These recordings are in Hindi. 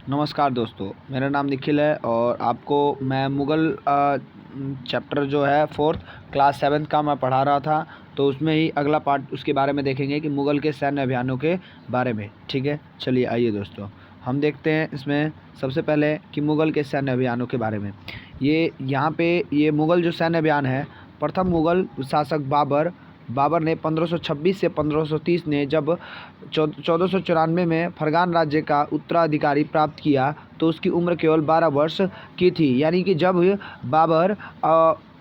नमस्कार दोस्तों, मेरा नाम निखिल है और आपको मैं मुग़ल चैप्टर जो है 4th क्लास 7th का मैं पढ़ा रहा था। तो उसमें ही अगला पार्ट उसके बारे में देखेंगे कि मुग़ल के सैन्य अभियानों के बारे में। ठीक है, चलिए आइए दोस्तों, हम देखते हैं इसमें सबसे पहले कि मुग़ल के सैन्य अभियानों के बारे में। ये यहाँ पे ये मुग़ल जो सैन्य अभियान है, प्रथम मुग़ल शासक बाबर ने 1526 से 1530 ने जब 1494 में फरगान राज्य का उत्तराधिकारी प्राप्त किया तो उसकी उम्र केवल 12 वर्ष की थी। यानी कि जब बाबर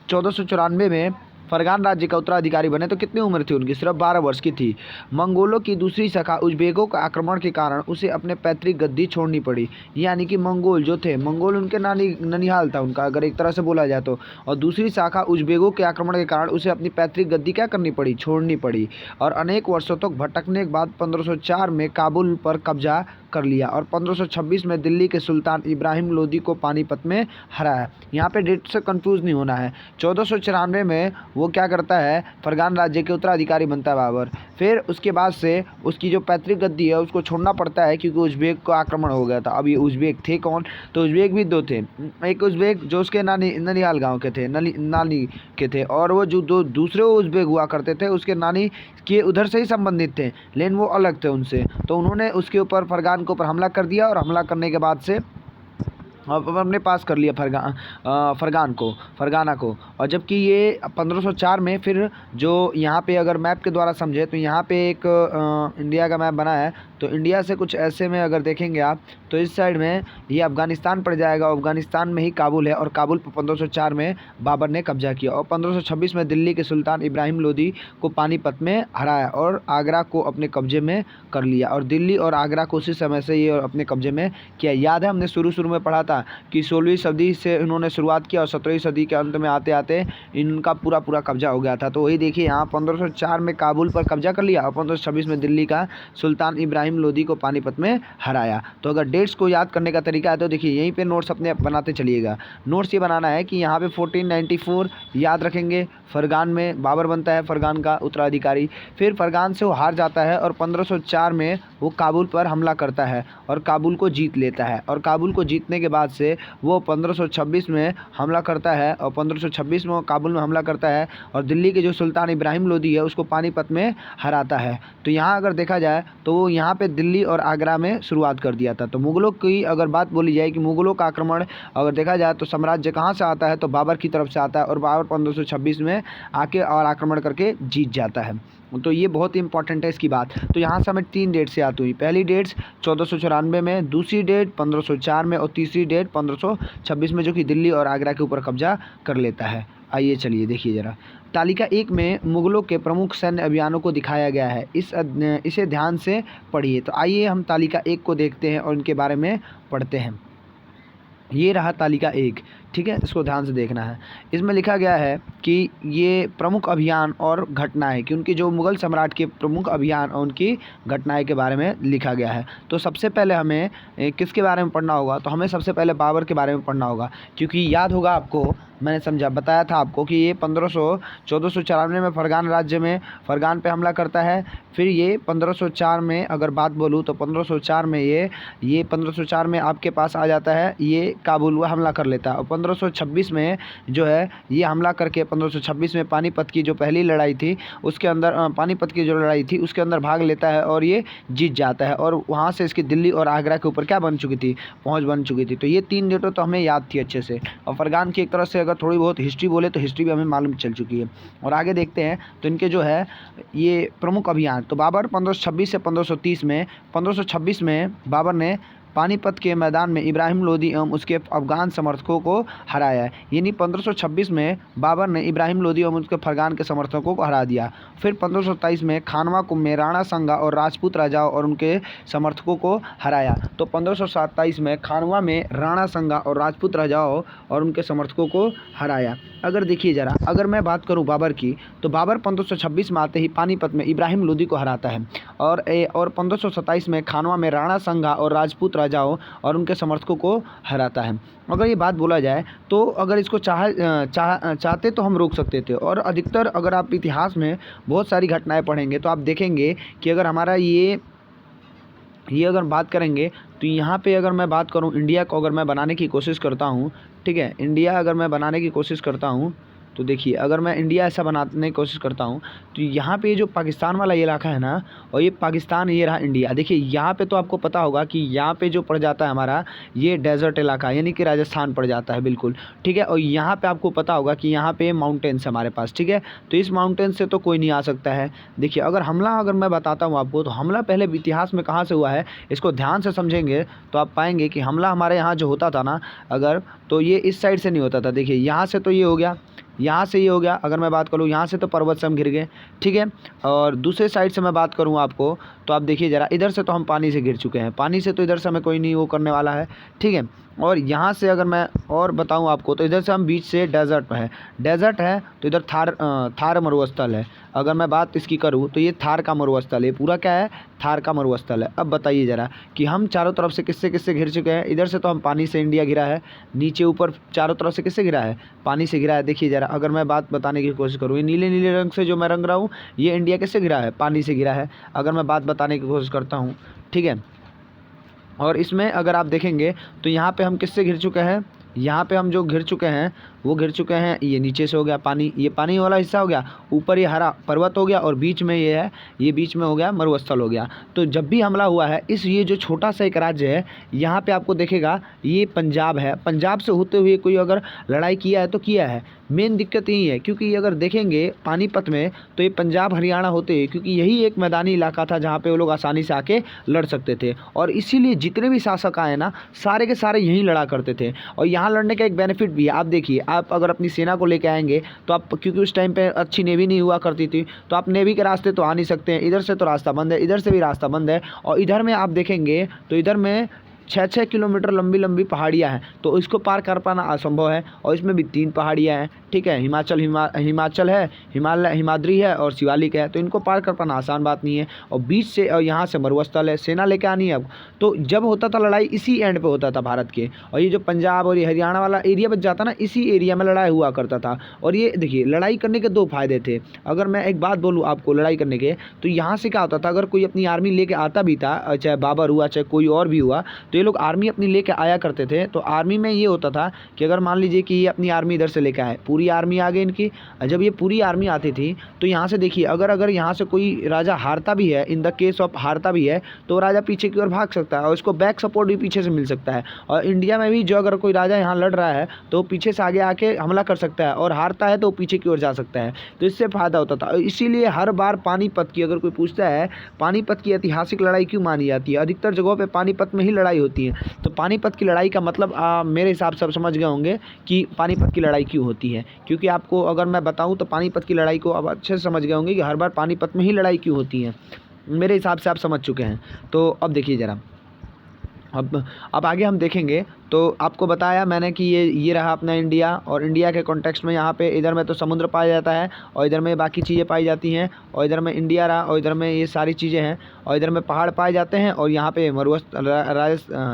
1494 में फरगान राज्य का उत्तराधिकारी बने तो कितनी उम्र थी उनकी? सिर्फ 12 वर्ष की थी। मंगोलों की दूसरी शाखा उज़्बेकों के आक्रमण के कारण उसे अपने पैतृक गद्दी छोड़नी पड़ी। यानी कि मंगोल जो थे, मंगोल उनके ननिहाल था उनका, अगर एक तरह से बोला जाए तो। और दूसरी शाखा उज़्बेकों के आक्रमण के कारण उसे अपनी पैतृक गद्दी क्या करनी पड़ी? छोड़नी पड़ी। और अनेक वर्षों तक भटकने के बाद 1504 में काबुल पर कब्जा कर लिया और 1526 में दिल्ली के सुल्तान इब्राहिम लोदी को पानीपत में हराया। यहाँ पे डेट से कंफ्यूज नहीं होना है। 1494 में वो क्या करता है? फरगान राज्य के उत्तराधिकारी बनता है बाबर। फिर उसके बाद से उसकी जो पैतृक गद्दी है उसको छोड़ना पड़ता है क्योंकि उज़्बेक का आक्रमण हो गया था। अब ये उज़्बेक थे कौन? तो उज़्बेक भी दो थे। एक उज़्बेक जो उसके ननिहाल गाँव के थे, नानी के थे, और वो जो दो दूसरे उज़्बेक हुआ करते थे उसके नानी के उधर से ही संबंधित थे, लेकिन वो अलग थे उनसे। तो उन्होंने उसके ऊपर फरगान के ऊपर हमला कर दिया और हमला करने के बाद से अपने पास कर लिया फरगाना को। और जबकि ये 1504 में फिर जो यहाँ पे अगर मैप के द्वारा समझे तो यहाँ पे एक इंडिया का मैप बना है, तो इंडिया से कुछ ऐसे में अगर देखेंगे आप तो इस साइड में ये अफ़गानिस्तान पड़ जाएगा। अफ़गानिस्तान में ही काबुल है और काबुल पर 1504 में बाबर ने कब्जा किया और 1526 में दिल्ली के सुल्तान इब्राहिम लोदी को पानीपत में हराया और आगरा को अपने कब्जे में कर लिया। और दिल्ली और आगरा को उसी समय से ये अपने कब्जे में किया। याद है हमने शुरू में पढ़ा था कि 16वीं सदी से इन्होंने शुरुआत किया और 17वीं सदी के अंत में आते आते इनका पूरा कब्जा हो गया था। तो वही देखिए यहाँ 1504 में काबुल पर कब्जा कर लिया और 1526 में दिल्ली का सुल्तान इब्राहिम लोदी को पानीपत में हराया। तो अगर डेट्स को याद करने का तरीका है तो देखिए यहीं पे नोट्स अपने बनाते चलिएगा। नोट्स ये बनाना है कि यहाँ पे 1494 याद रखेंगे, फरगान में बाबर बनता है फरगान का उत्तराधिकारी। फिर फरगान से वो हार जाता है और 1504 में वो काबुल पर हमला करता है और काबुल को जीत लेता है। और काबुल को जीतने के बाद से वो 1526 में हमला करता है और 1526 में वो काबुल में हमला करता है और दिल्ली के जो सुल्तान इब्राहिम लोदी है उसको पानीपत में हराता है। तो यहाँ अगर देखा जाए तो वो यहाँ पे दिल्ली और आगरा में शुरुआत कर दिया था। तो मुग़लों की अगर बात बोली जाए कि मुग़लों का आक्रमण अगर देखा जाए तो साम्राज्य कहाँ से आता है? तो बाबर की तरफ से आता है और बाबर 1526 में आके और आक्रमण करके जीत जाता है। तो ये बहुत ही इंपॉर्टेंट है इसकी बात। तो यहाँ से हमें 3 डेट से आती हुई, पहली डेट 1494 में, दूसरी डेट 1504 में और तीसरी डेट 1526 में, जो कि दिल्ली और आगरा के ऊपर कब्जा कर लेता है। आइए चलिए देखिए ज़रा, तालिका 1 में मुग़लों के प्रमुख सैन्य अभियानों को दिखाया गया है। इसे ध्यान से पढ़िए। तो आइए हम तालिका 1 को देखते हैं और इनके बारे में पढ़ते हैं। ये रहा तालिका 1, ठीक है, इसको ध्यान से देखना है। इसमें लिखा गया है कि ये प्रमुख अभियान और घटनाएं, कि उनके जो मुग़ल सम्राट के प्रमुख अभियान और उनकी घटनाएं के बारे में लिखा गया है। तो सबसे पहले हमें किसके बारे में पढ़ना होगा? तो हमें सबसे पहले बाबर के बारे में पढ़ना होगा, क्योंकि याद होगा आपको, मैंने बताया था आपको कि ये 1494 में फरगान राज्य में फरगान पे हमला करता है। फिर ये 1504 में अगर बात बोलूँ तो 1504 में ये 1504 में आपके पास आ जाता है, ये काबुल हुआ हमला कर लेता है। और 1526 में जो है ये हमला करके 1526 में पानीपत की जो पहली लड़ाई थी उसके अंदर पानीपत की जो लड़ाई थी उसके अंदर भाग लेता है और ये जीत जाता है। और वहाँ से इसकी दिल्ली और आगरा के ऊपर क्या बन चुकी थी? पहुँच बन चुकी थी। तो ये 3 डेटों तो हमें याद थी अच्छे से। और फरगान की एक तरह से अगर थोड़ी बहुत हिस्ट्री बोले तो हिस्ट्री भी हमें मालूम चल चुकी है। और आगे देखते हैं तो इनके जो है ये प्रमुख अभियान, तो बाबर 1526 से 1530 में, 1526 में बाबर ने पानीपत के मैदान में इब्राहिम लोदी एवं उसके अफ़गान समर्थकों को हराया। यानी 1526 में बाबर ने इब्राहिम लोदी एवं उसके फरगान के समर्थकों को हरा दिया। फिर 1527 में खानवा कुंभ में राणा संगा और राजपूत राजाओं और उनके समर्थकों को हराया। तो 1527 में खानवा में राणा संगा और राजपूत राजाओं और उनके समर्थकों को हराया। अगर देखिए ज़रा, अगर मैं बात करूं बाबर की, तो बाबर 1526 में आते ही पानीपत में इब्राहिम लोदी को हराता है और 1527 में खानवा में राणा संगा और राजपूत राजाओं और उनके समर्थकों को हराता है। अगर ये बात बोला जाए तो अगर इसको चाहते तो हम रोक सकते थे। और अधिकतर अगर आप इतिहास में बहुत सारी घटनाएं पढ़ेंगे तो आप देखेंगे कि अगर हमारा ये अगर बात करेंगे तो यहाँ पे अगर मैं बात करूँ इंडिया को अगर मैं बनाने की कोशिश करता हूँ, ठीक है, इंडिया अगर मैं बनाने की कोशिश करता हूँ तो देखिए अगर मैं इंडिया ऐसा बनाने की कोशिश करता हूँ तो यहाँ पे जो पाकिस्तान वाला ये इलाका है ना, और ये पाकिस्तान, ये रहा इंडिया। देखिए यहाँ पे तो आपको पता होगा कि यहाँ पे जो पड़ जाता है हमारा ये डेजर्ट इलाका, यानी कि राजस्थान पड़ जाता है बिल्कुल, ठीक है। और यहाँ पे आपको पता होगा कि यहाँ पे माउंटेन्स हमारे पास, ठीक है। तो इस माउंटेन से तो कोई नहीं आ सकता है। देखिए अगर मैं बताता हूँ आपको, तो हमला पहले इतिहास में कहाँ से हुआ है, इसको ध्यान से समझेंगे तो आप पाएंगे कि हमला हमारे यहाँ जो होता था ना अगर, तो ये इस साइड से नहीं होता था। देखिए यहाँ से तो ये हो गया, यहाँ से ये हो गया। अगर मैं बात करूँ यहाँ से तो पर्वत से हम घिर गए, ठीक है। और दूसरे साइड से मैं बात करूँ आपको तो आप देखिए ज़रा, इधर से तो हम पानी से घिर चुके हैं, पानी से तो इधर से हमें कोई नहीं वो करने वाला है, ठीक है। और यहाँ से अगर मैं और बताऊँ आपको तो इधर से हम बीच से डेजर्ट है, डेजर्ट है तो इधर थार मरुस्थल है। अगर मैं बात इसकी करूँ तो ये थार का मरुस्थल है, पूरा क्या है, थार का मरुस्थल है। अब बताइए ज़रा कि हम चारों तरफ से किससे किससे घिर चुके हैं। इधर से तो हम पानी से इंडिया घिरा है, नीचे ऊपर चारों तरफ से किससे घिरा है, पानी से घिरा है। देखिए ज़रा अगर मैं बात बताने की कोशिश करूँ, ये नीले नीले रंग से जो मैं रंग रहा हूँ ये इंडिया किससे घिरा है, पानी से घिरा है। अगर मैं बात बताने की कोशिश करता हूँ, ठीक है। और इसमें अगर आप देखेंगे तो यहाँ पे हम किससे घिर चुके हैं, यहाँ पे हम जो घिर चुके हैं वो घिर चुके हैं, ये नीचे से हो गया पानी, ये पानी वाला हिस्सा हो गया, ऊपर ये हरा पर्वत हो गया, और बीच में ये है, ये बीच में हो गया मरुस्थल हो गया। तो जब भी हमला हुआ है इस ये जो छोटा सा एक राज्य है यहाँ पे आपको देखेगा ये पंजाब है, पंजाब से होते हुए कोई अगर लड़ाई किया है तो किया है। मेन दिक्कत यही है क्योंकि अगर देखेंगे पानीपत में तो ये पंजाब हरियाणा होते हैं, क्योंकि यही एक मैदानी इलाका था जहाँ पे वो लोग आसानी से आके लड़ सकते थे। और इसीलिए जितने भी शासक आए ना सारे के सारे यहीं लड़ा करते थे। और यहाँ लड़ने का एक बेनिफिट भी है, आप देखिए, आप अगर अपनी सेना को लेके आएंगे तो आप, क्योंकि उस टाइम पे अच्छी नेवी नहीं हुआ करती थी, तो आप नेवी के रास्ते तो आ नहीं सकते हैं, इधर से तो रास्ता बंद है, इधर से भी रास्ता बंद है। और इधर में आप देखेंगे तो इधर में 6-6 किलोमीटर लंबी लंबी पहाड़ियाँ हैं, तो इसको पार कर पाना असंभव है। और इसमें भी 3 पहाड़ियाँ हैं, ठीक है, हिमाचल है, हिमाद्री है और शिवालिक है, तो इनको पार कर पाना आसान बात नहीं है। और बीच से और यहाँ से मरुस्थल है, सेना लेके आनी है अब। तो जब होता था लड़ाई इसी एंड पे होता था भारत के, और ये जो पंजाब और ये हरियाणा वाला एरिया बच जाता ना, इसी एरिया में लड़ाई हुआ करता था। और ये देखिए लड़ाई करने के 2 फायदे थे। अगर मैं एक बात बोलूँ आपको लड़ाई करने के, तो यहाँ से क्या होता था, अगर कोई अपनी आर्मी लेके आता भी था, चाहे बाबर हुआ चाहे कोई और भी हुआ, तो ये लोग आर्मी अपनी लेके आया करते थे। तो आर्मी में ये होता था कि अगर मान लीजिए कि ये अपनी आर्मी इधर से लेके आए, पूरी आर्मी आ गई इनकी, जब ये पूरी आर्मी आती थी तो यहाँ से देखिए अगर यहाँ से कोई राजा हारता भी है, इन द केस ऑफ हारता भी है, तो राजा पीछे की ओर भाग सकता है और इसको बैक सपोर्ट भी पीछे से मिल सकता है। और इंडिया में भी जो अगर कोई राजा यहाँ लड़ रहा है तो पीछे से आगे आके हमला कर सकता है, और हारता है तो पीछे की ओर जा सकता है, तो इससे फ़ायदा होता था। इसीलिए हर बार पानीपत की, अगर कोई पूछता है पानीपत की ऐतिहासिक लड़ाई क्यों मानी जाती है, अधिकतर जगहों पर पानीपत में ही लड़ाई होती है। तो पानीपत की लड़ाई का मतलब मेरे हिसाब से आप समझ गए होंगे कि पानीपत की लड़ाई क्यों होती है। क्योंकि आपको अगर मैं बताऊं तो पानीपत की लड़ाई को आप अच्छे से समझ गए होंगे कि हर बार पानीपत में ही लड़ाई क्यों होती है। मेरे हिसाब से आप समझ चुके हैं। तो अब देखिए ज़रा, अब आगे हम देखेंगे। तो आपको बताया मैंने कि ये रहा अपना इंडिया, और इंडिया के कॉन्टेक्स्ट में यहाँ पे इधर में तो समुद्र पाया जाता है, और इधर में बाकी चीज़ें पाई जाती हैं, और इधर में इंडिया रहा, और इधर में ये सारी चीज़ें हैं, और इधर में पहाड़ पाए जाते हैं, और यहाँ पे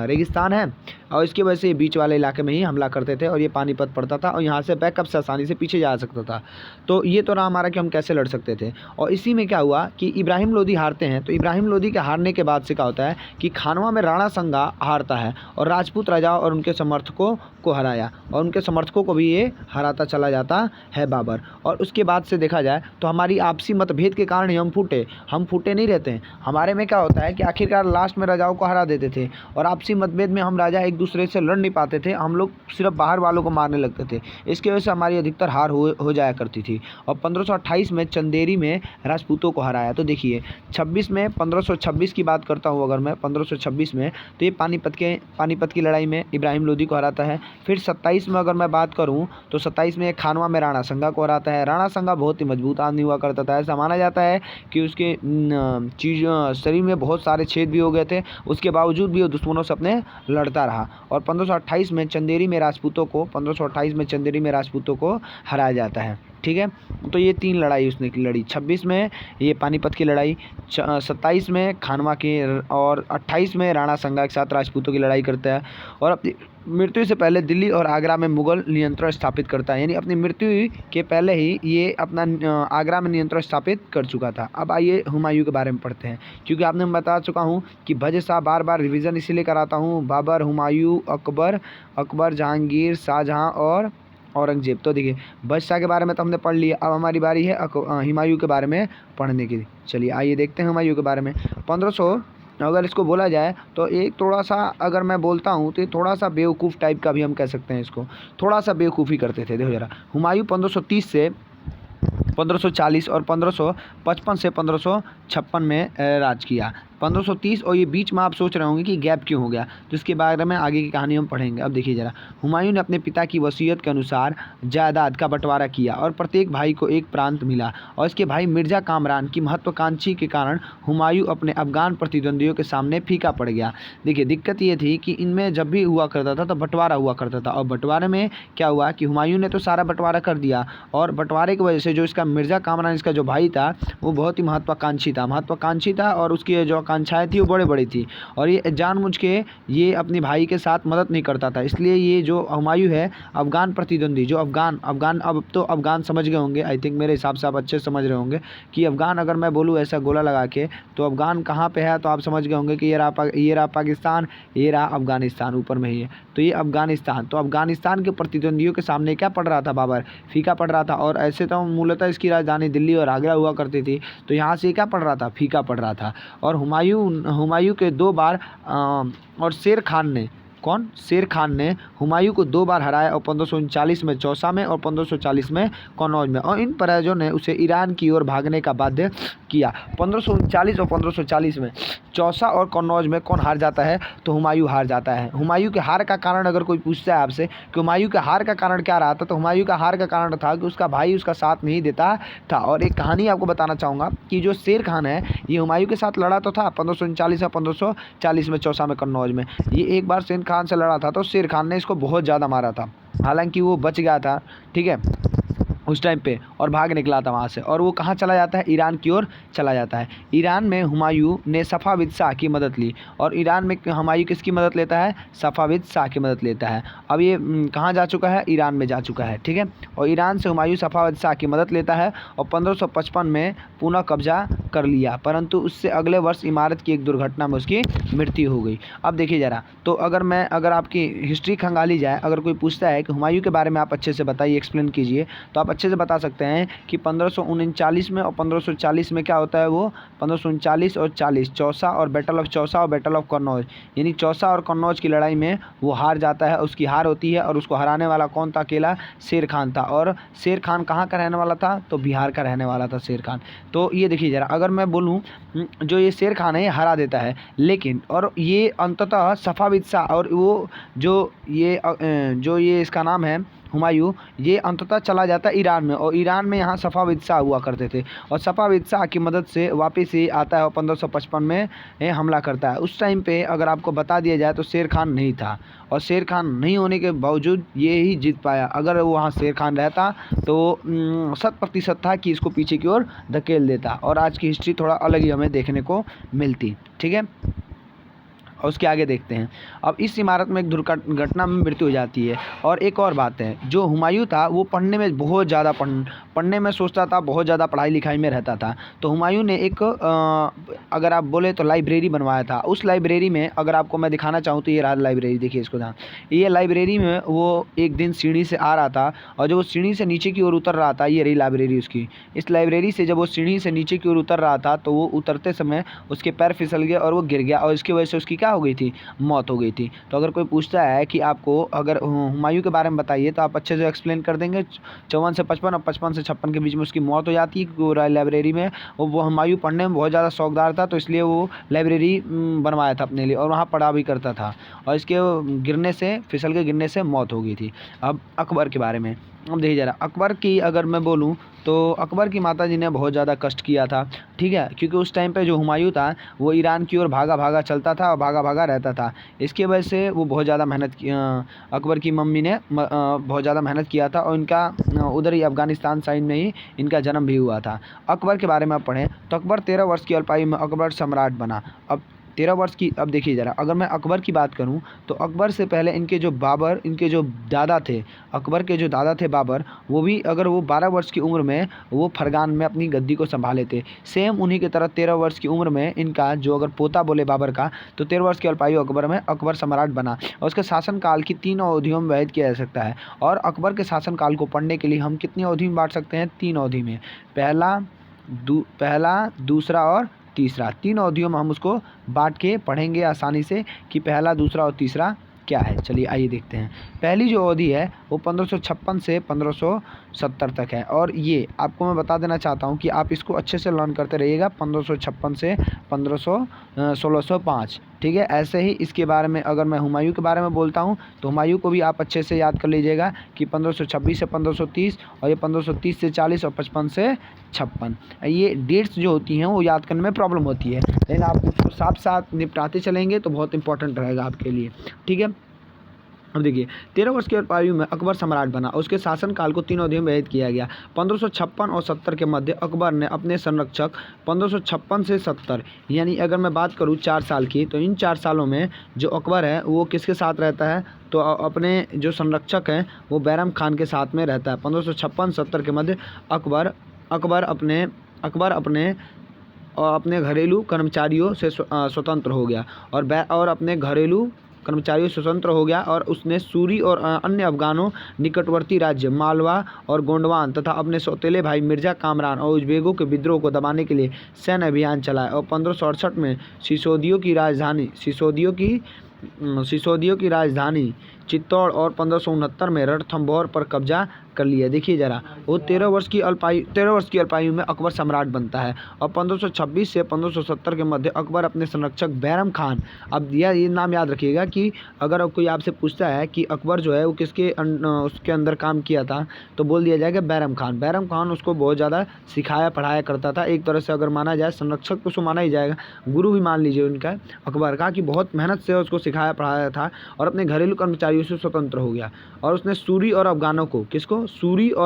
रेगिस्तान है। और इसकी वजह से ये बीच वाले इलाके में ही हमला करते थे, और ये पानीपत पड़ता था, और यहाँ से बैकअप से आसानी से पीछे जा सकता था। तो ये तो रहा हमारा कि हम कैसे लड़ सकते थे। और इसी में क्या हुआ कि इब्राहिम लोदी हारते हैं। तो इब्राहिम लोदी के हारने के बाद से क्या होता है कि खानवा में राणा संगा हारता है, और राजपूत राजाओं और उनके समर्थकों को हराया, और उनके समर्थकों को भी ये हराता चला जाता है बाबर। और उसके बाद से देखा जाए तो हमारी आपसी मतभेद के कारण ही हम फूटे नहीं रहते हैं। हमारे में क्या होता है कि आखिरकार लास्ट में राजाओं को हरा देते थे, और आपसी मतभेद में हम राजा एक दूसरे से लड़ नहीं पाते थे, हम लोग सिर्फ बाहर वालों को मारने लगते थे। इसकी वजह से हमारी अधिकतर हार हो जाया करती थी। और 1528 में चंदेरी में राजपूतों को हराया। तो देखिए 1526 की बात करता हूँ अगर मैं, 1526 में तो ये पानीपत की लड़ाई में इब्राहिम लोदी को हराता है। फिर 27 में अगर मैं बात करूँ तो 27 में खानवा में राणा संगा को हराता है। राणा संगा बहुत ही मजबूत आदमी हुआ करता था। ऐसा माना जाता है कि उसके शरीर में बहुत सारे छेद भी हो गए थे, उसके बावजूद भी वो दुश्मनों से अपने लड़ता रहा। और 1528 में चंदेरी में राजपूतों को हराया जाता है। ठीक है। तो ये 3 लड़ाई उसने लड़ी। 26 में ये पानीपत की लड़ाई, 27 में खानवा की और 28 में राणा संगा के साथ राजपूतों की लड़ाई करता है और अपनी मृत्यु से पहले दिल्ली और आगरा में मुगल नियंत्रण स्थापित करता है। यानी अपनी मृत्यु के पहले ही ये अपना आगरा में नियंत्रण स्थापित कर चुका था। अब आइए हुमायूं के बारे में पढ़ते हैं, क्योंकि आपने मैं बता चुका हूँ कि भज शाह बार बार रिवीजन इसीलिए कराता हूँ। बाबर, हुमायूं, अकबर, जहांगीर, शाहजहाँ और औरंगजेब। तो देखिए बादशाह के बारे में तो हमने पढ़ लिया, अब हमारी बारी है हुमायूं के बारे में पढ़ने की। चलिए आइए देखते हैं हुमायूं के बारे में। 1500 अगर इसको बोला जाए तो एक थोड़ा सा अगर मैं बोलता हूँ तो थोड़ा सा बेवकूफ़ टाइप का भी हम कह सकते हैं इसको, थोड़ा सा बेवकूफ़ी करते थे। देखो जरा, हुमायूं 1530 से 1540 और 1555 से 1556 में राज किया। 1530 और ये बीच में आप सोच रहे होंगे कि गैप क्यों हो गया, तो इसके बारे में आगे की कहानी हम पढ़ेंगे। अब देखिए ज़रा, हुमायूं ने अपने पिता की वसीयत के अनुसार जायदाद का बंटवारा किया और प्रत्येक भाई को एक प्रांत मिला और इसके भाई मिर्ज़ा कामरान की महत्वाकांक्षी के कारण हुमायूं अपने अफगान प्रतिद्वंदियों के सामने फीका पड़ गया। देखिए दिक्कत ये थी कि इनमें जब भी हुआ करता था तो बंटवारा हुआ करता था, और बंटवारे में क्या हुआ कि हुमायूं ने तो सारा बंटवारा कर दिया और बंटवारे की वजह से जो इसका मिर्ज़ा कामरान इसका जो भाई था वो बहुत ही महत्वाकांक्षी था और उसकी जो आकांक्षाएँ थी वो बड़े बड़ी थी और ये जानबूझ के ये अपने भाई के साथ मदद नहीं करता था। इसलिए ये जो हुमायूं है अफगान प्रतिद्वंदी, जो अफगान अब तो अफगान समझ गए होंगे, आई थिंक मेरे हिसाब से आप अच्छे समझ रहे होंगे कि अफगान अगर मैं बोलूँ ऐसा गोला लगा के तो अफगान कहाँ पे है, तो आप समझ गए होंगे कि ये रहा पाकिस्तान, ये रहा अफगानिस्तान, ऊपर में ही है, तो ये अफगानिस्तान। तो अफगानिस्तान के प्रतिद्वंदियों के सामने क्या पड़ रहा था, बाबर फीका पड़ रहा था। और ऐसे तो मूलतः इसकी राजधानी दिल्ली और आगरा हुआ करती थी, तो यहाँ से क्या पड़ रहा था, फीका पड़ रहा था। और हुमायूं के 2 बार और शेर खान ने हुमायूं को 2 बार हराया और 1539 में चौसा में और 1540 में कन्नौज में, और इन पराजयों ने उसे ईरान की ओर भागने का बाध्य किया। 1539 और 1540 में चौसा और कन्नौज में कौन हार जाता है, तो हुमायूं हार जाता है। हुमायूं के हार का कारण अगर कोई पूछता है आपसे कि हुमायूं के हार का कारण क्या रहा था, तो हुमायूं का हार का कारण था कि उसका भाई उसका साथ नहीं देता था। और एक कहानी आपको बताना चाहूँगा कि जो शेर खान है ये हुमायूं के साथ लड़ा तो था 1539 या 1540 में चौसा में कन्नौज में। ये एक बार शेर खान से लड़ा था तो शेर खान ने इसको बहुत ज़्यादा मारा था, हालांकि वो बच गया था, ठीक है, उस टाइम पे, और भाग निकला था वहाँ से। और वो कहाँ चला जाता है, ईरान की ओर चला जाता है। ईरान में हुमायूं ने सफ़ाविद शाह की मदद ली, और ईरान में हुमायूं किसकी मदद लेता है, सफ़ाविद शाह की मदद लेता है। अब ये कहाँ जा चुका है, ईरान में जा चुका है, ठीक है। और ईरान से हुमायूं सफ़ाविद शाह की मदद लेता है और 1555 में पुनः कब्जा कर लिया, परंतु उससे अगले वर्ष इमारत की एक दुर्घटना में उसकी मृत्यु हो गई। अब देखिए ज़रा, तो अगर आपकी हिस्ट्री खंगाली जाए, अगर कोई पूछता है कि हुमायूं के बारे में आप अच्छे से बताइए, एक्सप्लेन कीजिए, तो आप अच्छे से बता सकते हैं कि 1539 में और 1540 में क्या होता है, वो 1539 और 40 चौसा और बैटल ऑफ चौसा और बैटल ऑफ कन्नौज, यानी चौसा और कन्नौज की लड़ाई में वो हार जाता है, उसकी हार होती है। और उसको हराने वाला कौन था, अकेला शेर खान था। और शेर खान कहाँ का रहने वाला था, तो बिहार का रहने वाला था शेर खान। तो ये देखिए ज़रा, अगर मैं बोलूँ जो ये शेर खान है ये हरा देता है, लेकिन और ये अंततः सफ़ाविद शाह और वो जो ये इसका नाम है हुमायूं, ये अंततः चला जाता है ईरान में, और ईरान में यहाँ सफ़ाविद शाह हुआ करते थे, और सफ़ाविद शाह की मदद से वापस ही आता है और 1555 में हमला करता है। उस टाइम पे अगर आपको बता दिया जाए तो शेर खान नहीं था, और शेर खान नहीं होने के बावजूद ये ही जीत पाया। अगर वो वहाँ शेर खान रहता तो 100% था कि इसको पीछे की ओर धकेल देता, और आज की हिस्ट्री थोड़ा अलग ही हमें देखने को मिलती, ठीक है। और उसके आगे देखते हैं। अब इस इमारत में एक दुर्घटना में मृत्यु हो जाती है। और एक और बात है, जो हुमायूं था वो पढ़ने में बहुत ज़्यादा पढ़ने में सोचता था, बहुत ज़्यादा पढ़ाई लिखाई में रहता था। तो हुमायूं ने एक अगर आप बोले तो लाइब्रेरी बनवाया था। उस लाइब्रेरी में अगर आपको मैं दिखाना चाहूँ तो ये रहा लाइब्रेरी, देखिए इसको ध्यान। ये लाइब्रेरी में वो एक दिन सीढ़ी से आ रहा था, और जब वो सीढ़ी से नीचे की ओर उतर रहा था, ये रही लाइब्रेरी उसकी। इस लाइब्रेरी से जब वो सीढ़ी से नीचे की ओर उतर रहा था तो वो उतरते समय उसके पैर फिसल गए और वो गिर गया, और इसकी वजह से उसकी क्या हो गई थी, मौत हो गई थी। तो अगर कोई पूछता है कि आपको अगर हुमायूं के बारे में बताइए तो आप अच्छे से एक्सप्लेन कर देंगे। 54 से 55 और 55 से 56 के बीच में उसकी मौत हो जाती है। वो लाइब्रेरी में वो हुमायूं पढ़ने में बहुत ज़्यादा शौकदार था, तो इसलिए वो लाइब्रेरी बनवाया था अपने लिए, और वहाँ पढ़ा भी करता था, और इसके फिसल के गिरने से मौत हो गई थी। अब अकबर के बारे में, अब देखिए ज़रा, अकबर की अगर मैं बोलूँ तो अकबर की माताजी ने बहुत ज़्यादा कष्ट किया था, ठीक है, क्योंकि उस टाइम पे जो हुमायूं था वो ईरान की ओर भागा भागा चलता था और भागा भागा रहता था। इसकी वजह से वो बहुत ज़्यादा मेहनत की, अकबर की मम्मी ने बहुत ज़्यादा मेहनत किया था और इनका उधर ही अफ़गानिस्तान साइड में ही इनका जन्म भी हुआ था। अकबर के बारे में आप पढ़ें तो अकबर 13 वर्ष की अल्पायु में अकबर सम्राट बना। अब 13 वर्ष की, अब देखिए ज़रा, अगर मैं अकबर की बात करूं तो अकबर से पहले इनके जो बाबर, इनके जो दादा थे, अकबर के जो दादा थे बाबर, वो भी अगर वो 12 वर्ष की उम्र में वो फरगान में अपनी गद्दी को संभाले थे। सेम उन्हीं की तरह 13 वर्ष की उम्र में इनका जो अगर पोता बोले बाबर का, तो 13 वर्ष की अल्पायु अकबर में अकबर सम्राट बना और उसके शासनकाल की 3 अवधियों में व्यक्त किया जा सकता है। और अकबर के शासनकाल को पढ़ने के लिए हम कितनी अवधि में बांट सकते हैं? 3 अवधि में। पहला, दूसरा और तीसरा, 3 अवधियों में हम उसको बांट के पढ़ेंगे आसानी से कि पहला, दूसरा और तीसरा क्या है। चलिए आइए देखते हैं। पहली जो अवधि है वो 1556 से 1570 तक है और ये आपको मैं बता देना चाहता हूँ कि आप इसको अच्छे से लर्न करते रहिएगा। 1556 से 1605, ठीक है। ऐसे ही इसके बारे में अगर मैं हुमायूं के बारे में बोलता हूँ तो हुमायूं को भी आप अच्छे से याद कर लीजिएगा कि 1526 से 1530 और ये 1530 से 40 और 55 से 56। ये डेट्स जो होती हैं वो याद करने में प्रॉब्लम होती है, लेकिन आप उसको साथ साथ निपटाते चलेंगे तो बहुत इंपॉर्टेंट रहेगा आपके लिए, ठीक है। अब देखिए, 13 वर्ष की आयु में अकबर सम्राट बना और उसके शासनकाल को 3 अवधियों में व्यक्त किया गया। 1556 और 70 के मध्य अकबर ने अपने संरक्षक, 1556 से 70 यानी अगर मैं बात करूँ 4 साल की, तो इन 4 सालों में जो अकबर है वो किसके साथ रहता है? तो अपने जो संरक्षक हैं वो बैरम खान के साथ में रहता है। 1556-70 के मध्य अकबर अपने घरेलू कर्मचारियों से स्वतंत्र हो गया और अपने घरेलू कर्मचारियों से स्वतंत्र हो गया और उसने सूरी और अन्य अफगानों, निकटवर्ती राज्य मालवा और गोंडवान तथा अपने सौतेले भाई मिर्जा कामरान और उज़्बेकों के विद्रोह को दबाने के लिए सैन्य अभियान चलाया और 1568 में सिसोदियों की राजधानी चित्तौड़ और 1569 में रणथंभौर पर कब्जा कर लिया। देखिए ज़रा, वो 13 वर्ष की अल्पायु में अकबर सम्राट बनता है और 1526 से 1570 के मध्य अकबर अपने संरक्षक बैरम खान, अब ये नाम याद रखिएगा कि अगर कोई आपसे पूछता है कि अकबर जो है वो उसके अंदर काम किया था तो बोल दिया जाएगा बैरम खान। बैरम खान उसको बहुत ज़्यादा सिखाया पढ़ाया करता था। एक तरह से अगर माना जाए संरक्षक तो उसको माना ही जाएगा, गुरु भी मान लीजिए उनका, अकबर का, कि बहुत मेहनत से उसको सिखाया पढ़ाया था और अपने घरेलू कर्मचारियों से स्वतंत्र हो गया। और उसने सूरी और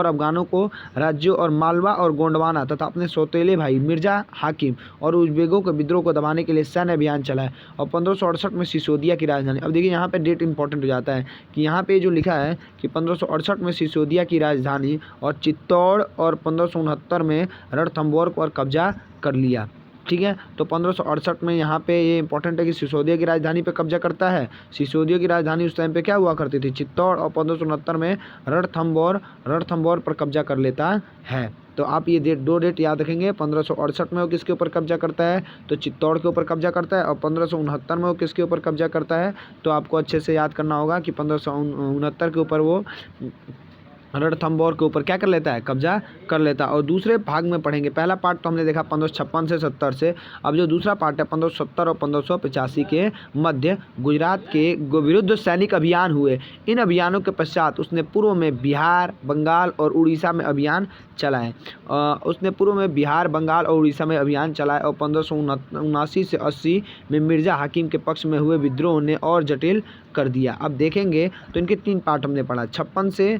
अफगानों को राज्यों और मालवा और गोंडवाना तथा अपने सौतेले भाई मिर्जा हाकिम और उज़्बेकों के विद्रोह को दबाने के लिए सैन्य अभियान चलाया और 1568 में सिसोदिया की राजधानी, अब देखिए यहाँ पे डेट इंपॉर्टेंट हो जाता है कि यहाँ पे जो लिखा है कि 1568 में सिसोदिया की राजधानी और चित्तौड़ और 1569 में रणथंभौर पर कब्जा कर लिया, ठीक है। तो 1568 में यहाँ पे ये इंपॉर्टेंट है कि सिसोदिया की राजधानी पे कब्जा करता है। सिसोदिया की राजधानी उस टाइम पे क्या हुआ करती थी? चित्तौड़, और 1569 में रणथंभौर पर कब्जा कर लेता है। तो आप ये दो डेट याद रखेंगे। 1568 में वो किसके ऊपर कब्जा करता है? तो चित्तौड़ के ऊपर कब्जा करता है। और 1569 में वो किसके ऊपर कब्जा करता है? तो आपको अच्छे से याद करना होगा कि 1569 के ऊपर वो रणथंभौर के ऊपर क्या कर लेता है? कब्जा कर लेता है। और दूसरे भाग में पढ़ेंगे, पहला पार्ट तो हमने देखा 1556 से 70 से, अब जो दूसरा पार्ट है 1570 और 1585 के मध्य गुजरात के विरुद्ध सैनिक अभियान हुए। इन अभियानों के पश्चात उसने पूर्व में बिहार, बंगाल और उड़ीसा में अभियान चलाए और 1579 से 80 में मिर्जा हाकिम के पक्ष में हुए विद्रोह ने और जटिल कर दिया। अब देखेंगे तो इनके 3 पार्ट हमने पढ़ा, 56 से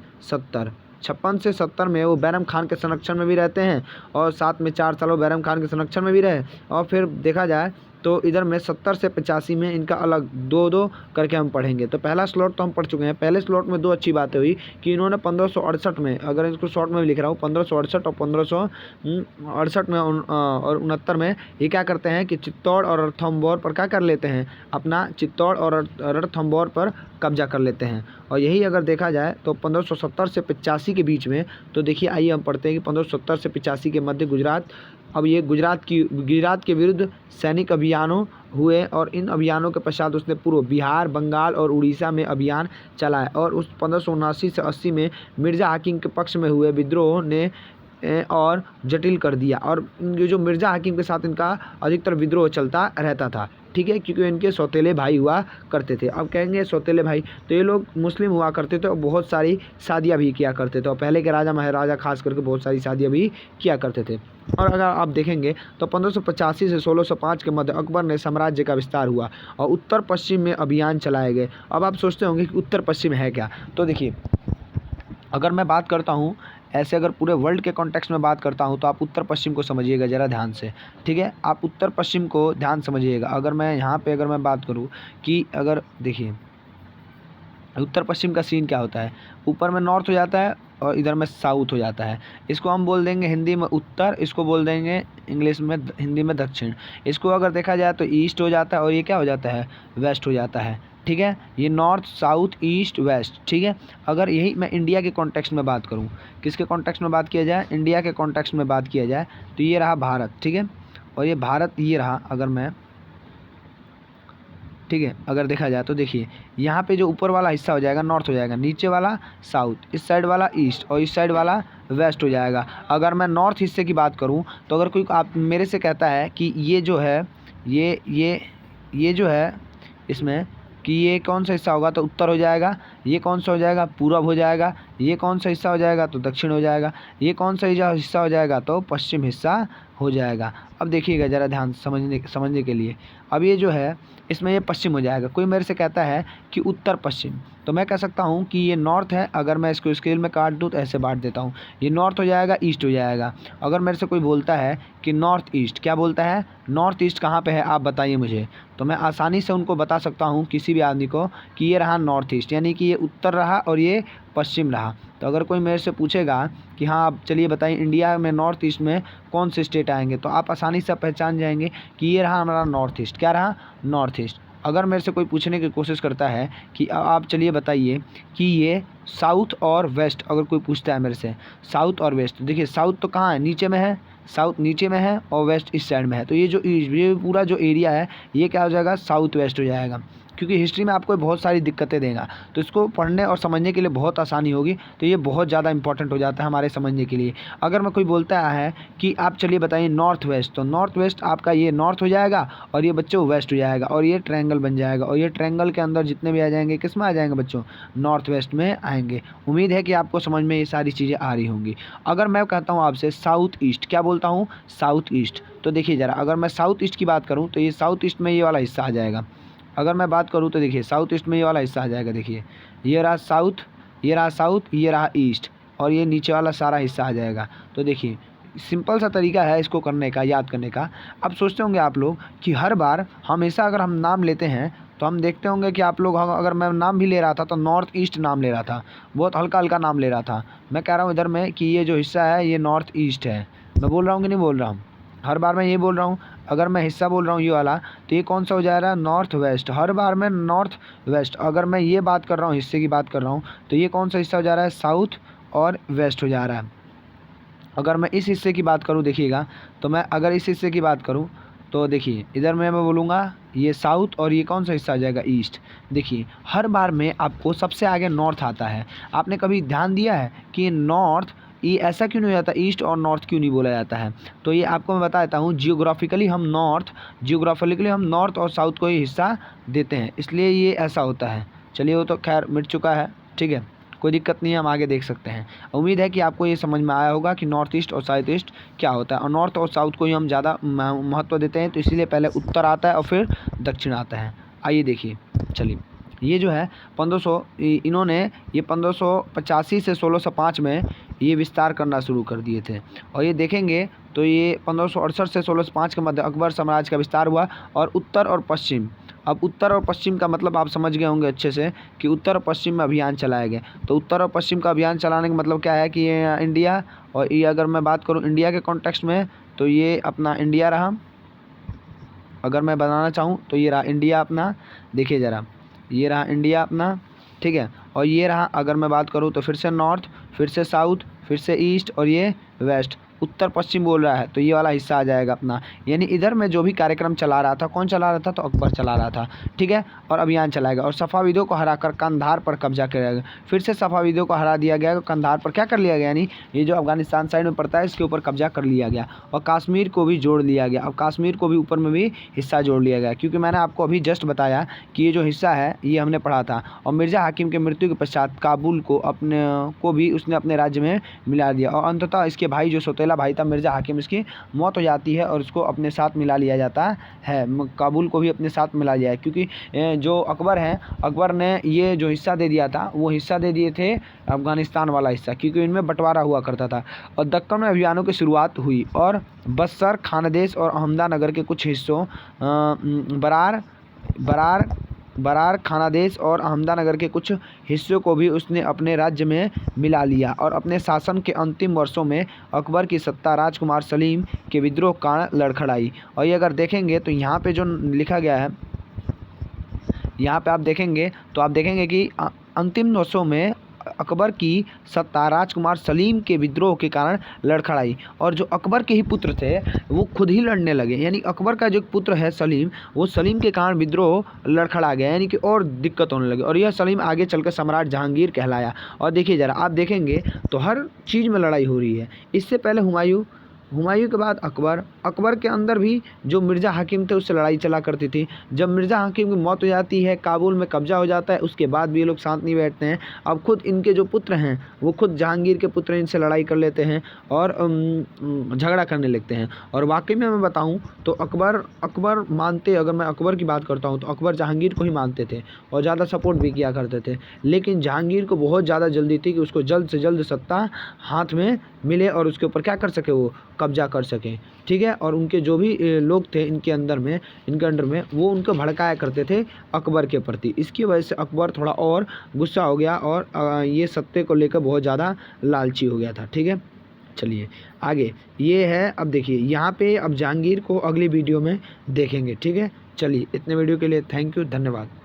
70 में वो बैरम खान के संरक्षण में भी रहते हैं और साथ में 4 साल वो बैरम खान के संरक्षण में भी रहे। और फिर देखा जाए तो इधर में 70 से 85 में इनका अलग 2-2 करके हम पढ़ेंगे। तो पहला स्लॉट तो हम पढ़ चुके हैं। पहले स्लॉट में 2 अच्छी बातें हुई कि इन्होंने 1568 में, अगर इसको शॉर्ट में भी लिख रहा हूँ, 1568 और 1568 में और 69 में ये क्या करते हैं कि चित्तौड़ और रणथंभौर पर क्या कर लेते हैं? अपना चित्तौड़ और रणथंभौर पर कब्जा कर लेते हैं। और यही अगर देखा जाए तो 1570 से 85 के बीच में, तो देखिए आइए हम पढ़ते हैं कि 1570 से 85 के मध्य गुजरात के विरुद्ध सैनिक अभियानों हुए और इन अभियानों के पश्चात उसने पूर्व बिहार, बंगाल और उड़ीसा में अभियान चलाया और उस 1579 से 80 में मिर्जा हाकिम के पक्ष में हुए विद्रोह ने और जटिल कर दिया। और ये जो मिर्जा हाकिम के साथ इनका अधिकतर विद्रोह चलता रहता था, ठीक है, क्योंकि इनके सौतेले भाई हुआ करते थे। अब कहेंगे सौतेले भाई, तो ये लोग मुस्लिम हुआ करते थे और बहुत सारी शादियाँ भी किया करते थे, और पहले के राजा महाराजा खास करके बहुत सारी शादियाँ भी किया करते थे। और अगर आप देखेंगे तो 1585 से 1605 के मध्य अकबर ने साम्राज्य का विस्तार हुआ और उत्तर पश्चिम में अभियान चलाए गए। अब आप सोचते होंगे कि उत्तर पश्चिम है क्या, तो देखिए अगर मैं बात करता हूँ ऐसे, अगर पूरे वर्ल्ड के कॉन्टेक्स्ट में बात करता हूँ तो आप उत्तर पश्चिम को समझिएगा ज़रा ध्यान से, ठीक है। आप उत्तर पश्चिम को ध्यान समझिएगा। अगर मैं यहाँ पे अगर मैं बात करूँ कि अगर देखिए उत्तर पश्चिम का सीन क्या होता है, ऊपर में नॉर्थ हो जाता है और इधर में साउथ हो जाता है। इसको हम बोल देंगे हिंदी में उत्तर, इसको बोल देंगे इंग्लिश में हिंदी में दक्षिण। इसको अगर देखा जाए तो ईस्ट हो जाता है और ये क्या हो जाता है, वेस्ट हो जाता है, ठीक है। ये नॉर्थ साउथ ईस्ट वेस्ट, ठीक है। अगर यही मैं इंडिया के कॉन्टेक्स्ट में बात करूँ, किसके कॉन्टेक्स्ट में बात किया जाए, इंडिया के कॉन्टेक्स्ट में बात किया जाए, तो ये रहा भारत, ठीक है। और ये भारत ये रहा, अगर मैं, ठीक है, अगर देखा जाए तो देखिए यहाँ पे जो ऊपर वाला हिस्सा हो जाएगा नॉर्थ हो जाएगा, नीचे वाला साउथ, इस साइड वाला ईस्ट और इस साइड वाला वेस्ट हो जाएगा। अगर मैं नॉर्थ हिस्से की बात करूँ तो अगर कोई आप मेरे से कहता है कि ये जो है ये जो है इसमें कि ये कौन सा हिस्सा होगा, तो उत्तर हो जाएगा। ये कौन सा हो जाएगा, पूरब हो जाएगा। ये कौन सा हिस्सा हो जाएगा, तो दक्षिण हो जाएगा। ये कौन सा हिस्सा हो जाएगा, तो पश्चिम हिस्सा हो जाएगा। अब देखिएगा ज़रा ध्यान समझने के लिए, अब ये जो है इसमें ये पश्चिम हो जाएगा। कोई मेरे से कहता है कि उत्तर पश्चिम, तो मैं कह सकता हूँ कि ये नॉर्थ है। अगर मैं इसको स्केल में काट दूँ तो ऐसे बांट देता हूँ, ये नॉर्थ हो जाएगा, ईस्ट हो जाएगा। अगर मेरे से कोई बोलता है कि नॉर्थ ईस्ट, क्या बोलता है, नॉर्थ ईस्ट कहाँ पे है आप बताइए मुझे, तो मैं आसानी से उनको बता सकता हूँ किसी भी आदमी को कि ये रहा नॉर्थ ईस्ट, यानी कि ये उत्तर रहा और ये पश्चिम रहा। तो अगर कोई मेरे से पूछेगा कि हाँ आप चलिए बताइए इंडिया में नॉर्थ ईस्ट में कौन से स्टेट आएंगे, तो आप आसानी से पहचान जाएंगे कि ये रहा हमारा नॉर्थ ईस्ट। क्या रहा, नॉर्थ ईस्ट। अगर मेरे से कोई पूछने की कोशिश करता है कि आप चलिए बताइए कि ये साउथ और वेस्ट, अगर कोई पूछता है मेरे से साउथ और वेस्ट, देखिए साउथ तो कहाँ है, नीचे में है, साउथ नीचे में है और वेस्ट इस साइड में है, तो ये पूरा जो एरिया है ये क्या हो जाएगा, साउथ वेस्ट हो जाएगा। क्योंकि हिस्ट्री में आपको बहुत सारी दिक्कतें देगा, तो इसको पढ़ने और समझने के लिए बहुत आसानी होगी, तो ये बहुत ज़्यादा इंपॉर्टेंट हो जाता है हमारे समझने के लिए। अगर मैं कोई बोलता है कि आप चलिए बताइए नॉर्थ वेस्ट, तो नॉर्थ वेस्ट आपका ये नॉर्थ हो जाएगा और ये बच्चों वेस्ट हो जाएगा और ये ट्रायंगल बन जाएगा, और ये ट्रायंगल के अंदर जितने भी आ जाएंगे किस में आ जाएंगे बच्चों, नॉर्थ वेस्ट में आएंगे। उम्मीद है कि आपको समझ में ये सारी चीज़ें आ रही होंगी। अगर मैं कहता हूँ आपसे साउथ ईस्ट, क्या बोलता हूँ, साउथ ईस्ट, तो देखिए ज़रा अगर मैं साउथ ईस्ट की बात करूँ तो ये साउथ ईस्ट में ये वाला हिस्सा आ जाएगा। अगर मैं बात करूँ तो देखिए साउथ ईस्ट में ये वाला हिस्सा आ जाएगा, देखिए ये रहा साउथ, ये रहा साउथ, ये रहा ईस्ट और ये नीचे वाला सारा हिस्सा आ जाएगा। तो देखिए सिंपल सा तरीका है इसको करने का, याद करने का। अब सोचते होंगे आप लोग कि हर बार हमेशा अगर हम नाम लेते हैं तो हम देखते होंगे कि आप लोग, अगर मैं नाम भी ले रहा था तो नॉर्थ ईस्ट नाम ले रहा था, बहुत हल्का हल्का नाम ले रहा था। मैं कह रहा हूँ इधर में कि ये जो हिस्सा है ये नॉर्थ ईस्ट है, मैं बोल रहा हूँ कि नहीं बोल रहा हूँ, हर बार मैं ये बोल रहा हूँ। अगर मैं हिस्सा बोल रहा हूँ ये वाला, तो ये कौन सा हो जाएगा, नॉर्थ वेस्ट, हर बार मैं नॉर्थ वेस्ट। अगर मैं ये बात कर रहा हूँ, हिस्से की बात कर रहा हूँ, तो ये कौन सा हिस्सा हो जा रहा है, साउथ और वेस्ट हो जा रहा है। अगर मैं इस हिस्से की बात करूँ देखिएगा, तो मैं अगर इस हिस्से की बात करूँ तो देखिए इधर मैं बोलूँगा ये साउथ और ये कौन सा हिस्सा आ जाएगा, ईस्ट। देखिए हर बार में आपको सबसे आगे नॉर्थ आता है। आपने कभी ध्यान दिया है कि नॉर्थ ये ऐसा क्यों नहीं होता, ईस्ट और नॉर्थ क्यों नहीं बोला जाता है, तो ये आपको मैं बता देता हूँ। जियोग्राफिकली हम नॉर्थ और साउथ को ही हिस्सा देते हैं, इसलिए ये ऐसा होता है। चलिए वो तो खैर मिट चुका है, ठीक है, कोई दिक्कत नहीं है, हम आगे देख सकते हैं। उम्मीद है कि आपको ये समझ में आया होगा कि नॉर्थ ईस्ट और साउथ ईस्ट क्या होता है, और नॉर्थ और साउथ को ही हम ज़्यादा महत्व देते हैं, तो इसीलिए पहले उत्तर आता है और फिर दक्षिण आता है। आइए देखिए, चलिए ये जो है 1500 इन्होंने ये 1585 से 1605 में ये विस्तार करना शुरू कर दिए थे, और ये देखेंगे तो ये 1568 से 1605 के मध्य अकबर साम्राज्य का विस्तार हुआ। और उत्तर और पश्चिम, अब उत्तर और पश्चिम का मतलब आप समझ गए होंगे अच्छे से कि उत्तर और पश्चिम में अभियान चलाए गए। तो उत्तर और पश्चिम का अभियान चलाने का मतलब क्या है कि ये इंडिया, और ये अगर मैं बात करूँ इंडिया के कॉन्टेक्स्ट में तो ये अपना इंडिया रहा। अगर मैं बनाना चाहूँ तो ये रहा इंडिया अपना, देखिए ज़रा ये रहा इंडिया अपना, ठीक है। और ये रहा, अगर मैं बात करूँ तो फिर से नॉर्थ, फिर से साउथ, फिर से ईस्ट और ये वेस्ट। उत्तर पश्चिम बोल रहा है तो ये वाला हिस्सा आ जाएगा अपना। यानी इधर में जो भी कार्यक्रम चला रहा था, कौन चला रहा था? तो अकबर चला रहा था, ठीक है। और अभियान चलाएगा और सफ़ाविदों को हराकर कंधार पर कब्जा करेगा। फिर से सफ़ाविदों को हरा दिया गया, कंधार पर क्या कर लिया गया, यानी ये जो अफगानिस्तान साइड में पड़ता है इसके ऊपर कब्जा कर लिया गया और कश्मीर को भी जोड़ लिया गया। अब कश्मीर को भी ऊपर में भी हिस्सा जोड़ लिया गया, क्योंकि मैंने आपको अभी जस्ट बताया कि ये जो हिस्सा है ये हमने पढ़ा था। और मिर्ज़ा हाकिम के मृत्यु के पश्चात काबुल को भी उसने अपने राज्य में मिला दिया और अंततः इसके भाई जो सौतेला भाई था मिर्ज़ा हाकिम, इसकी मौत हो जाती है और इसको अपने साथ मिला लिया जाता है। काबुल को भी अपने साथ मिला लिया है, क्योंकि जो अकबर हैं, अकबर ने ये जो हिस्सा दे दिया था वो हिस्सा दे दिए थे अफ़गानिस्तान वाला हिस्सा, क्योंकि इनमें बंटवारा हुआ करता था। और दक्कन में अभियानों की शुरुआत हुई और बस्तर, खानदेश और अहमदनगर के कुछ हिस्सों बरार खानादेश और अहमदनगर के कुछ हिस्सों को भी उसने अपने राज्य में मिला लिया। और अपने शासन के अंतिम वर्षों में अकबर की सत्ता राजकुमार सलीम के विद्रोह का लड़खड़ाई। और ये अगर देखेंगे तो यहाँ पे जो लिखा गया है, यहाँ पे आप देखेंगे तो आप देखेंगे कि अंतिम वर्षों में अकबर की सत्ता राजकुमार सलीम के विद्रोह के कारण लड़खड़ाई। और जो अकबर के ही पुत्र थे वो खुद ही लड़ने लगे, यानी अकबर का जो पुत्र है सलीम, वो सलीम के कारण विद्रोह लड़खड़ा गया, यानी कि और दिक्कत होने लगी। और यह सलीम आगे चलकर सम्राट जहांगीर कहलाया। और देखिए ज़रा आप देखेंगे तो हर चीज़ में लड़ाई हो रही है। इससे पहले हुमायूं के बाद अकबर के अंदर भी जो मिर्ज़ा हाकिम थे उससे लड़ाई चला करती थी। जब मिर्ज़ा हाकिम की मौत हो जाती है, काबुल में कब्जा हो जाता है, उसके बाद भी ये लोग शांत नहीं बैठते हैं। अब खुद इनके जो पुत्र हैं वो खुद जहांगीर के पुत्र इनसे लड़ाई कर लेते हैं और झगड़ा करने लगते हैं। और वाकई में मैं बताऊं तो अकबर मानते, अगर मैं अकबर की बात करता हूं तो अकबर जहांगीर को ही मानते थे और ज़्यादा सपोर्ट भी किया करते थे। लेकिन जहांगीर को बहुत ज़्यादा जल्दी थी कि उसको जल्द से जल्द सत्ता हाथ में मिले और उसके ऊपर क्या कर सके, वो कब्जा कर सकें, ठीक है। और उनके जो भी लोग थे इनके अंडर में वो उनको भड़काया करते थे अकबर के प्रति। इसकी वजह से अकबर थोड़ा और गुस्सा हो गया और ये सत्ते को लेकर बहुत ज़्यादा लालची हो गया था, ठीक है। चलिए आगे ये है, अब देखिए यहाँ पे अब जहांगीर को अगली वीडियो में देखेंगे, ठीक है। चलिए इतने वीडियो के लिए थैंक यू, धन्यवाद।